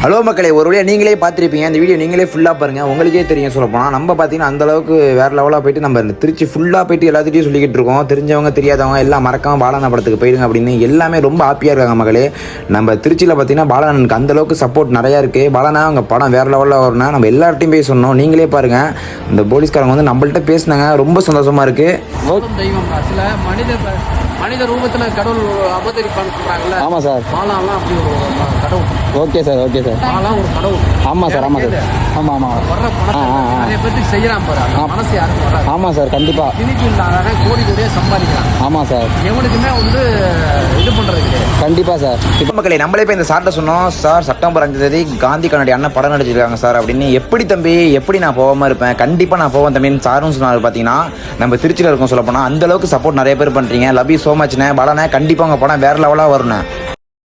Hello மக்களே, ஒரு வழியாக நீங்களே பார்த்துருப்பீங்க. இந்த வீடியோ நீங்களே ஃபுல்லாக பாருங்கள், உங்களுக்கே தெரியும். சொல்ல போனால் நம்ம பார்த்தீங்கன்னா அந்தளவுக்கு வேறு லெவலாக போயிட்டு நம்ம திருச்சி ஃபுல்லாக போயிட்டு எல்லாத்துட்டையும் சொல்லிக்கிட்டு இருக்கோம். தெரிஞ்சவங்க தெரியாதவங்க எல்லாம் மறக்காம பாலாண்ணா படத்துக்கு போயிடுங்க அப்படின்னு எல்லாமே ரொம்ப ஹாப்பியாக இருக்காங்க மக்களே. நம்ம திருச்சியில் பார்த்தீங்கன்னா பாலாண்ணனுக்கு அந்தளவுக்கு சப்போர்ட் நிறையா இருக்குது. பாலாண்ணா அவங்க படம் வேறு லெவலில் வரணும்னா நம்ம எல்லார்ட்டையும் போய் சொன்னோம். நீங்களே பாருங்கள், இந்த போலீஸ்காரங்க வந்து நம்மள்கிட்ட பேசினாங்க, ரொம்ப சந்தோஷமாக இருக்குது. மனித ரூபத்தில் கடவுள் அவதரிப்பான்னு சொல்கிறாங்கல்ல. ஆமாம் சார். பாலாலாம் அப்படி ஒரு கடவுள். Okay sir, okay sir. பாலாம் ஒரு கடவுள். ஆமாம் சார், ஆமாம் சார். ஆமாம் ஆமாம். வர்ற பணத்தை நிறைய பேருக்கு செய்யறான் பாரு, மனசு யாருக்கும் வராது. ஆமாம் சார், கண்டிப்பாக. இன்னைக்கு இல்லாத கோடி கோடியாக சம்பாதிக்கிறான். ஆமாம் சார். எவனுக்குமே வந்து இது பண்ணுறது கிடையாது. கண்டிப்பாக சார். இப்போ மக்களே, நம்மளே இப்போ இந்த சார்ட்ட சொன்னோம், சார் செப்டம்பர் 5 தேதி காந்தி கண்ணாடி அண்ணன் படம் நடிச்சிருக்காங்க சார் அப்படின்னு. எப்படி தம்பி, எப்படி நான் போகாமல் இருப்பேன்? கண்டிப்பாக நான் போவேன் தம்பின்னு சாரும் சொன்னார். பார்த்தீங்கன்னா நம்ம திருச்சியில் இருக்கோம். சொல்ல போனால் அந்தளவுக்கு சப்போர்ட் நிறைய பேர் பண்ணுறீங்க. லவ் யூ ஸோ மச்ண்ணே. பாலாண்ணே கண்டிப்பாக உங்கள் படம் வேறு லெவலாக வரும்ண்ணே.